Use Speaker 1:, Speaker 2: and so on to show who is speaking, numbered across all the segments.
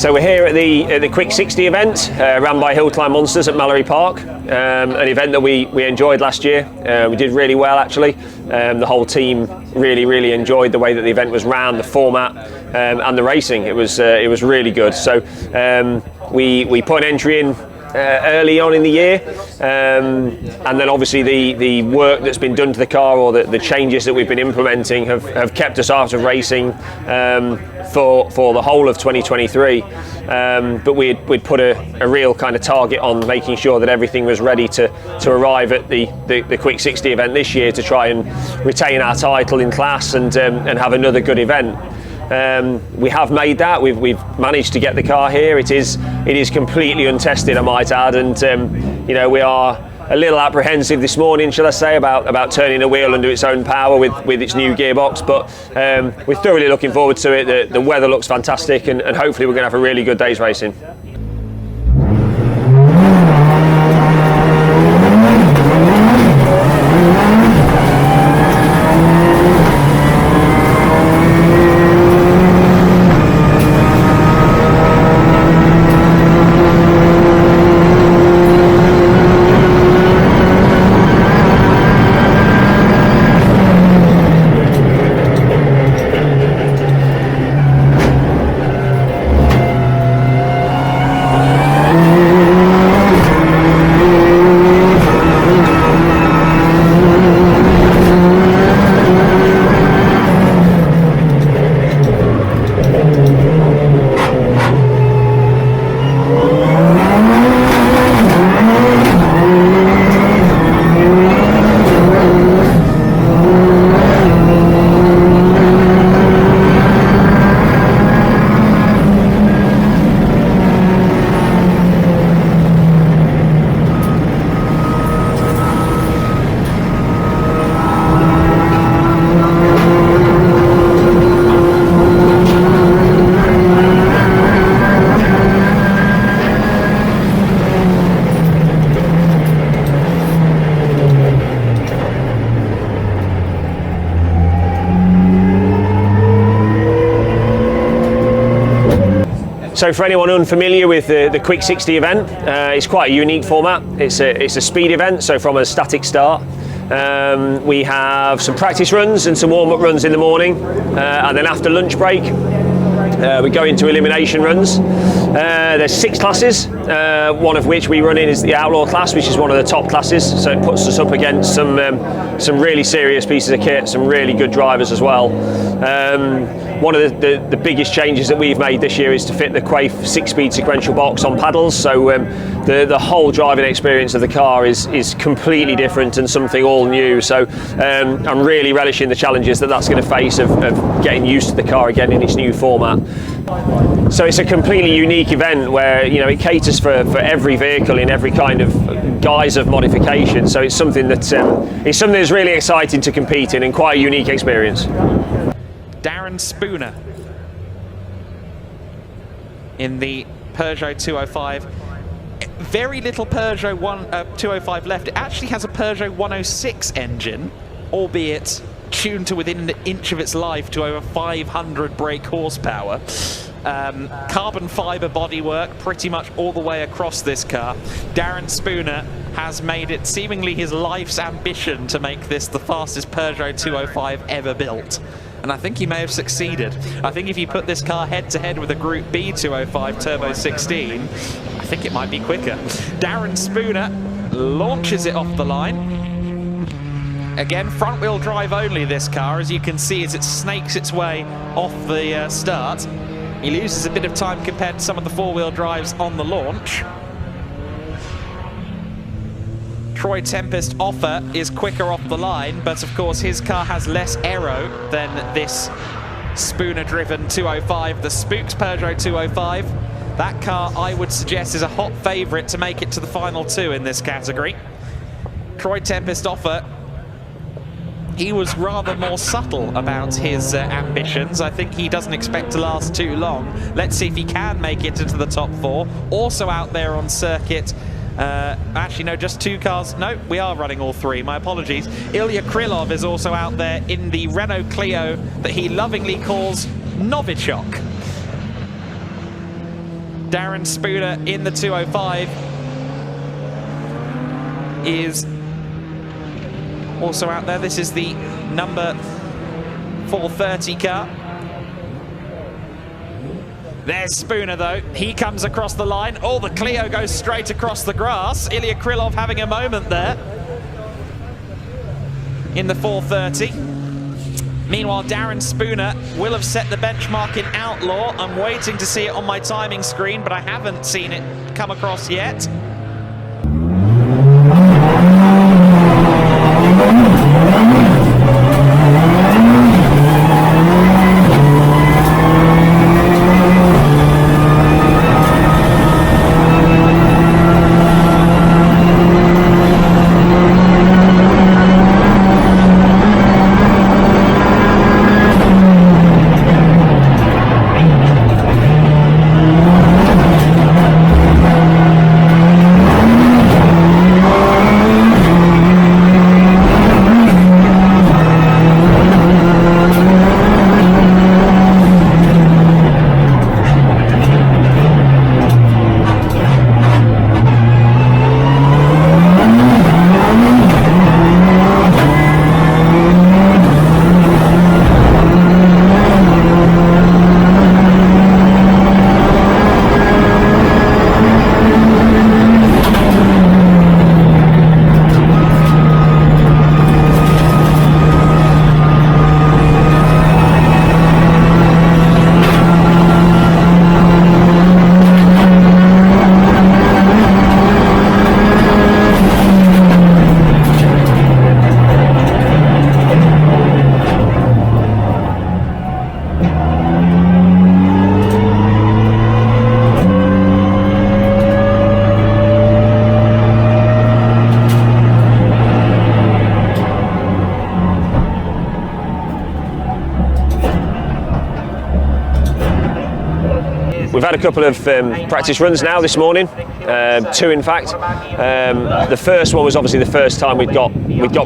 Speaker 1: So we're here at the Quick 60 event, run by Hillclimb Monsters at Mallory Park, an event that we enjoyed last year. We did really well actually. The whole team really enjoyed the way that the event was ran, the format, and the racing. It was really good. So we put an entry in early on in the year, and then obviously the work that's been done to the car, or the changes that we've been implementing, have kept us out of racing for the whole of 2023. But we'd put a real kind of target on making sure that everything was ready to arrive at the Quick 60 event this year, to try and retain our title in class and have another good event. We have made that. We've managed to get the car here. It is completely untested, I might add, and you know, we are a little apprehensive this morning, shall I say, about turning a wheel under its own power with its new gearbox. But we're thoroughly looking forward to it. The weather looks fantastic, and hopefully we're going to have a really good day's racing. So for anyone unfamiliar with the Quick 60 event, it's quite a unique format. It's a speed event, so from a static start. We have some practice runs and some warm-up runs in the morning, and then after lunch break we go into elimination runs. There's 6 classes, one of which we run in is the Outlaw class, which is one of the top classes, so it puts us up against some really serious pieces of kit, some really good drivers as well. One of the biggest changes that we've made this year is to fit the Quaif 6-speed sequential box on paddles, so the whole driving experience of the car is completely different and something all new. So I'm really relishing the challenges that's going to face of getting used to the car again in its new format. So it's a completely unique event where, you know, it caters for every vehicle in every kind of guise of modification. So it's something that's really exciting to compete in and quite a unique experience.
Speaker 2: Darren Spooner in the Peugeot 205. Very little Peugeot 205 left. It actually has a Peugeot 106 engine, albeit tuned to within an inch of its life to over 500 brake horsepower. Carbon fibre bodywork pretty much all the way across this car. Darren Spooner has made it seemingly his life's ambition to make this the fastest Peugeot 205 ever built. And I think he may have succeeded. I think if you put this car head-to-head with a Group B 205 Turbo 16, I think it might be quicker. Darren Spooner launches it off the line. Again, front-wheel drive only this car, as you can see as it snakes its way off the start. He loses a bit of time compared to some of the four-wheel drives on the launch. Troy Tempest Offer is quicker off the line, but of course his car has less aero than this Spooner-driven 205, the Spooks Peugeot 205. That car, I would suggest, is a hot favourite to make it to the final 2 in this category. Troy Tempest Offer, he was rather more subtle about his ambitions. I think he doesn't expect to last too long. Let's see if he can make it into the top 4. Also out there on circuit, actually no, just 2 cars. No, we are running all 3, my apologies. Ilya Krylov is also out there in the Renault Clio that he lovingly calls Novichok. Darren Spooner in the 205 is also out there. This is the number 430 car. There's Spooner though, he comes across the line. Oh, the Clio goes straight across the grass. Ilya Krylov having a moment there in the 430. Meanwhile, Darren Spooner will have set the benchmark in Outlaw. I'm waiting to see it on my timing screen, but I haven't seen it come across yet.
Speaker 1: We've had a couple of practice runs now this morning, two in fact. The first one was obviously the first time we'd got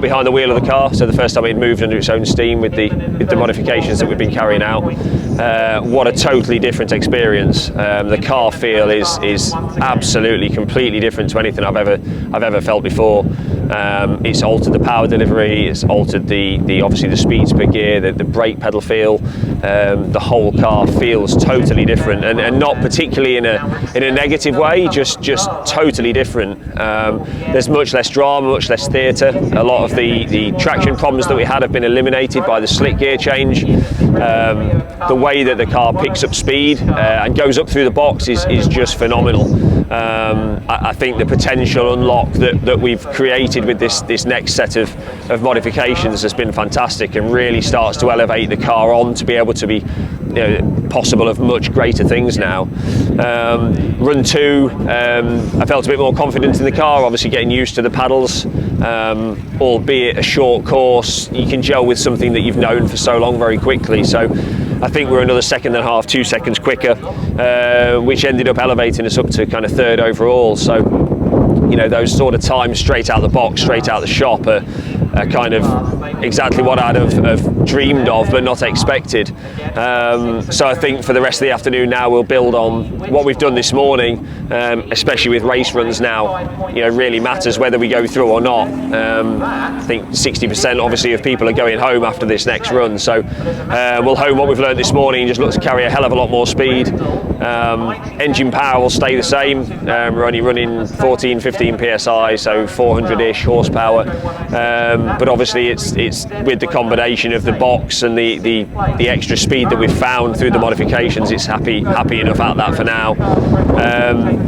Speaker 1: behind the wheel of the car, so the first time it moved under its own steam with the modifications that we've been carrying out. What a totally different experience. The car feel is absolutely completely different to anything I've ever felt before. It's altered the power delivery, it's altered the obviously the speeds per gear, the brake pedal feel. The whole car feels totally different, and not particularly in a negative way, just totally different. There's much less drama, much less theatre. A lot of the traction problems that we had have been eliminated by the slick gear change. The way that the car picks up speed and goes up through the box is just phenomenal. I think the potential unlock that we've created with this next set of modifications has been fantastic, and really starts to elevate the car on to be able to be possible of much greater things now. Run 2, I felt a bit more confident in the car, obviously getting used to the paddles, albeit a short course, you can gel with something that you've known for so long very quickly. So I think we're another second and a half, 2 seconds quicker, which ended up elevating us up to kind of 3rd overall. So, those sort of times straight out the box, straight out the shop are kind of exactly what I'd have dreamed of but not expected. So I think for the rest of the afternoon now we'll build on what we've done this morning, especially with race runs now. It really matters whether we go through or not. I think 60% obviously of people are going home after this next run, so we'll hone what we've learned this morning and just look to carry a hell of a lot more speed. Engine power will stay the same. We're only running 14-15 psi, so 400-ish horsepower. But obviously it's with the combination of the box and the extra speed that we've found through the modifications, it's happy enough at that for now.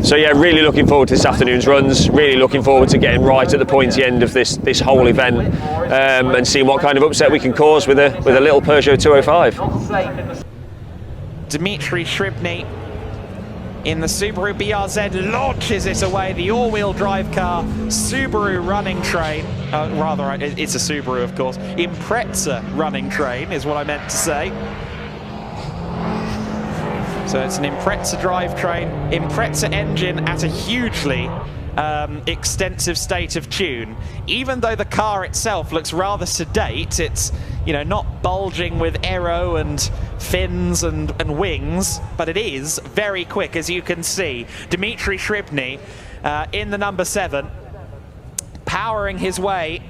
Speaker 1: So yeah, really looking forward to this afternoon's runs, really looking forward to getting right at the pointy end of this whole event, and seeing what kind of upset we can cause with a little Peugeot 205.
Speaker 2: Dmitry Shribny in the Subaru BRZ launches it away, the all-wheel drive car, Subaru running train, rather it's a Subaru of course, Impreza running train is what I meant to say. So it's an Impreza drivetrain, Impreza engine at a hugely extensive state of tune. Even though the car itself looks rather sedate, it's you know, not bulging with aero and fins and wings, but it is very quick, as you can see. Dmitry Shribny in the number 7, powering his way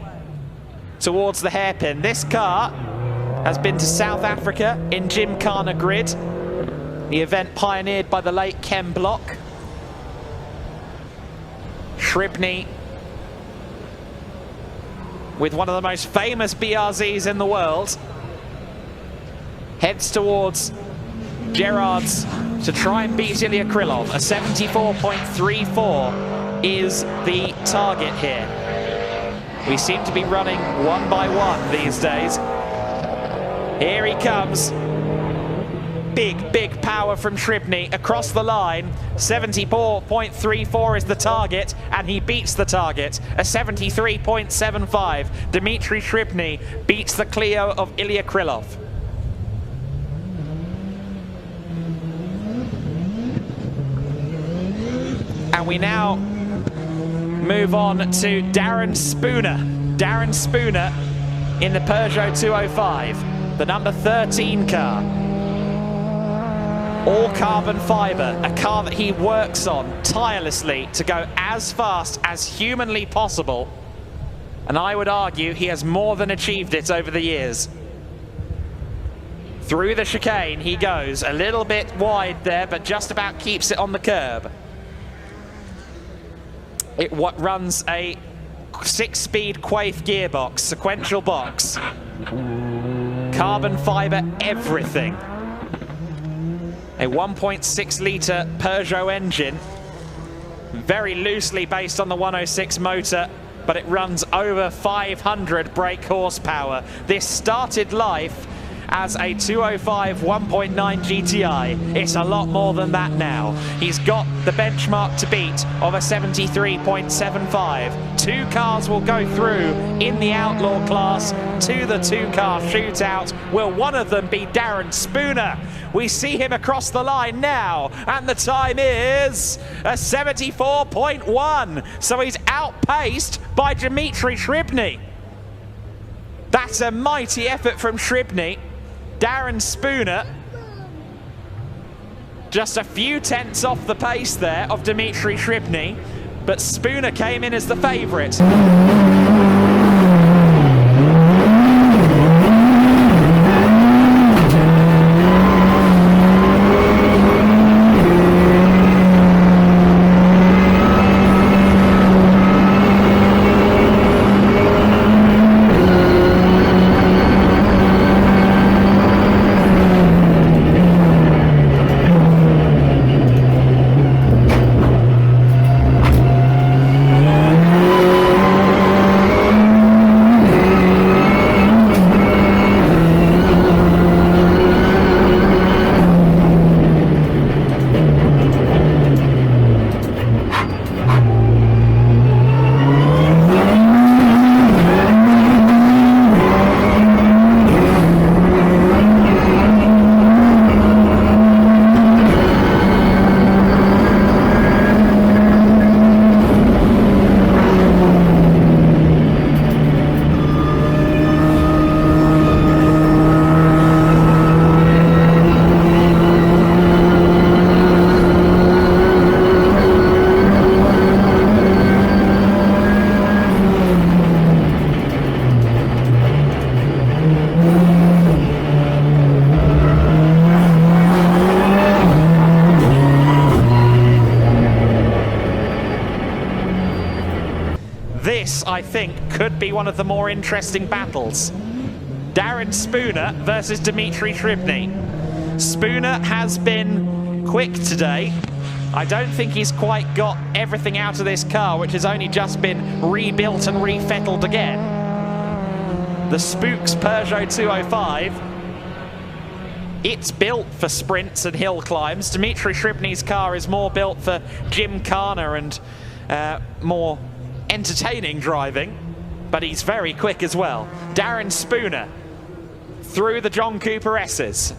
Speaker 2: towards the hairpin. This car has been to South Africa in Gymkhana Grid, the event pioneered by the late Ken Block. Shribny, with one of the most famous BRZs in the world, heads towards Gerard's to try and beat Ilya Krylov. A 74.34 is the target here. We seem to be running one by one these days. Here he comes. Big power from Shribny across the line. 74.34 is the target, and he beats the target. A 73.75. Dmitry Shribny beats the Clio of Ilya Krylov. And we now move on to Darren Spooner. Darren Spooner in the Peugeot 205, the number 13 car. All carbon fibre, a car that he works on tirelessly to go as fast as humanly possible. And I would argue he has more than achieved it over the years. Through the chicane he goes, a little bit wide there, but just about keeps it on the curb. It runs a 6-speed Quaife gearbox, sequential box. Carbon fibre everything. A 1.6-litre Peugeot engine, very loosely based on the 106 motor, but it runs over 500 brake horsepower. This started life as a 205 1.9 GTI. It's a lot more than that now. He's got the benchmark to beat of a 73.75. 2 cars will go through in the outlaw class to the 2-car shootout. Will one of them be Darren Spooner? We see him across the line now, and the time is a 74.1. So he's outpaced by Dmitry Shribny. That's a mighty effort from Shribny. Darren Spooner, just a few tenths off the pace there of Dmitry Shribny, but Spooner came in as the favourite. This, I think, could be one of the more interesting battles. Darren Spooner versus Dmitry Shribny. Spooner has been quick today. I don't think he's quite got everything out of this car, which has only just been rebuilt and refettled again. The Spooks Peugeot 205. It's built for sprints and hill climbs. Dmitry Shribny's car is more built for Gymkhana and more entertaining driving, but he's very quick as well. Darren Spooner through the John Cooper S's.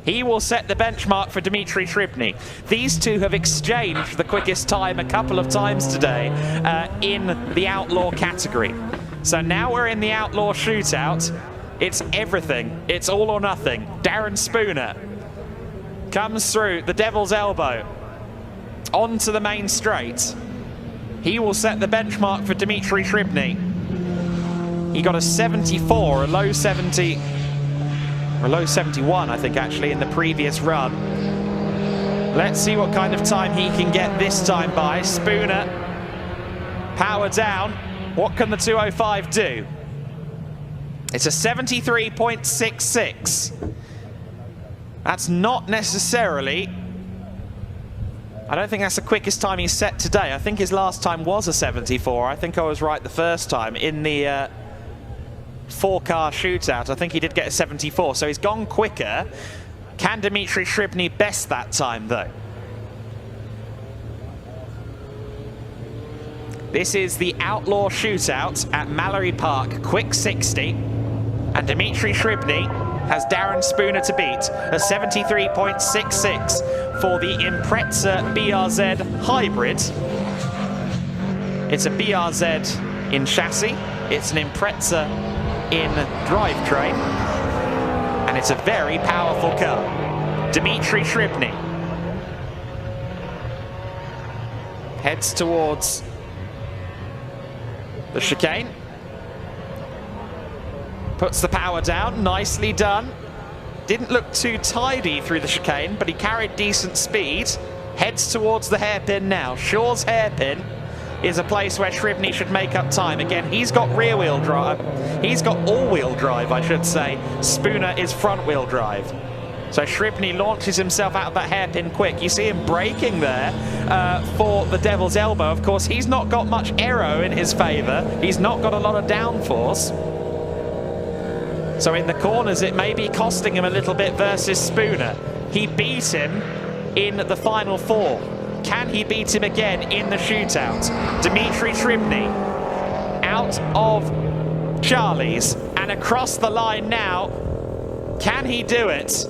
Speaker 2: He will set the benchmark for Dmitry Shribny. These two have exchanged the quickest time a couple of times today in the outlaw category. So now we're in the outlaw shootout. It's everything. It's all or nothing. Darren Spooner comes through the Devil's Elbow onto the main straight. He will set the benchmark for Dmitry Shribny. He got a 74, a low 70, or a low 71, I think, actually, in the previous run. Let's see what kind of time he can get this time by. Spooner, power down. What can the 205 do? It's a 73.66. That's not necessarily... I don't think that's the quickest time he's set today. I think his last time was a 74. I think I was right the first time in the 4-car shootout. I think he did get a 74, so he's gone quicker. Can Dmitry Shribny best that time, though? This is the Outlaw Shootout at Mallory Park, quick 60. And Dmitry Shribny has Darren Spooner to beat, a 73.66 for the Impreza BRZ Hybrid. It's a BRZ in chassis, it's an Impreza in drivetrain, and it's a very powerful car. Dmitry Shribny heads towards the chicane. Puts the power down, nicely done. Didn't look too tidy through the chicane, but he carried decent speed. Heads towards the hairpin now. Shaw's hairpin is a place where Shribny should make up time. Again, he's got rear-wheel drive. He's got all-wheel drive, I should say. Spooner is front-wheel drive. So Shribny launches himself out of that hairpin quick. You see him braking there for the Devil's Elbow. Of course, he's not got much aero in his favour. He's not got a lot of downforce. So in the corners, it may be costing him a little bit versus Spooner. He beat him in the final 4. Can he beat him again in the shootout? Dmitry Shribny out of Charlie's and across the line now. Can he do it?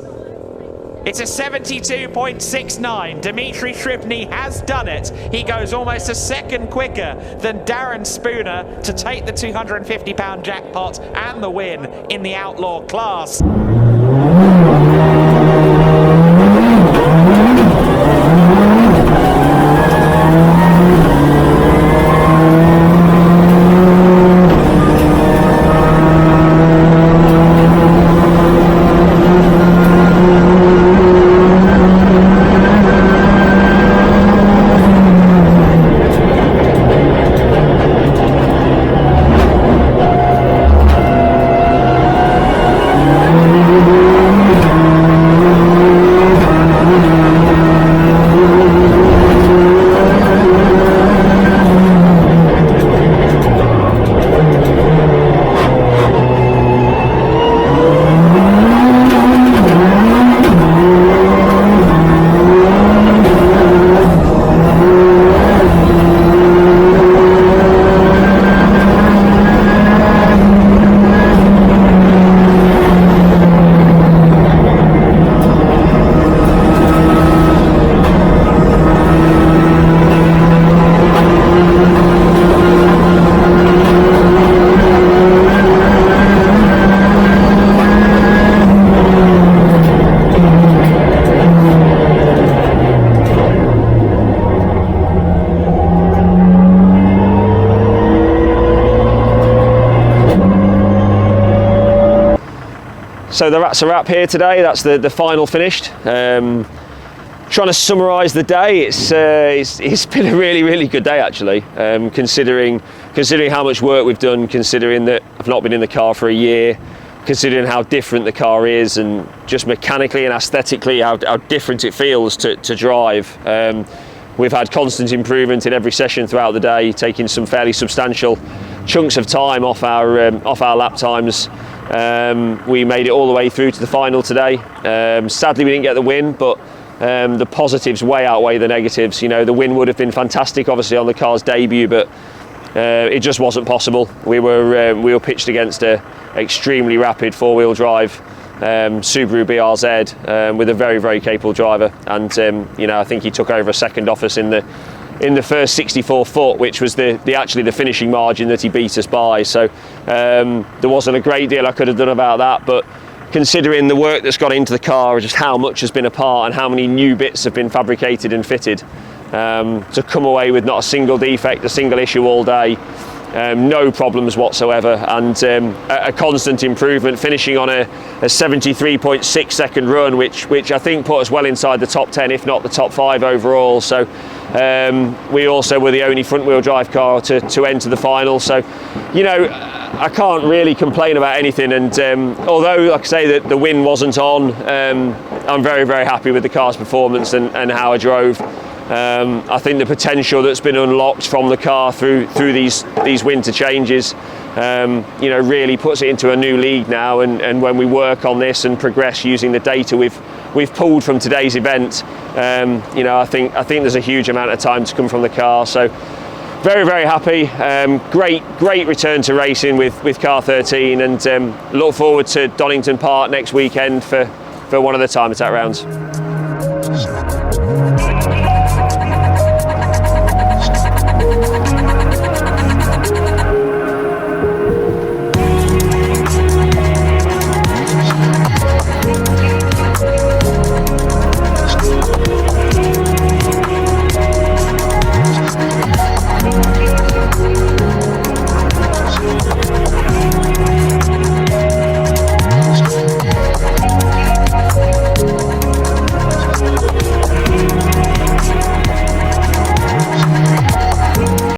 Speaker 2: It's a 72.69. Dmitry Shribny has done it. He goes almost a second quicker than Darren Spooner to take the £250 jackpot and the win in the Outlaw class.
Speaker 1: So that's a wrap here today. That's the final finished. Trying to summarise the day, it's been a really good day actually. Considering how much work we've done, considering that I've not been in the car for a year, considering how different the car is, and just mechanically and aesthetically how different it feels to drive. We've had constant improvement in every session throughout the day, taking some fairly substantial chunks of time off our lap times. We made it all the way through to the final today. Sadly, we didn't get the win, but the positives way outweigh the negatives. You know, the win would have been fantastic, obviously, on the car's debut, but it just wasn't possible. We were pitched against a extremely rapid 4-wheel drive Subaru BRZ with a very capable driver, and you know, I think he took over a second off us in in the first 64 foot, which was actually the finishing margin that he beat us by. So there wasn't a great deal I could have done about that, but considering the work that's gone into the car, just how much has been apart and how many new bits have been fabricated and fitted, to come away with not a single defect, a single issue all day, no problems whatsoever, and a constant improvement, finishing on a 73.6 second run, which I think put us well inside the top 10, if not the top 5 overall. So we also were the only front wheel drive car to enter the final. So, you know, I can't really complain about anything, and although, like I say, that the win wasn't on, I'm very, very happy with the car's performance and how I drove. I think the potential that's been unlocked from the car through these winter changes, you know, really puts it into a new league now. And when we work on this and progress using the data we've pulled from today's event, you know, I think there's a huge amount of time to come from the car. So very, very happy. Great return to racing with car 13, and look forward to Donington Park next weekend for one of the time attack rounds.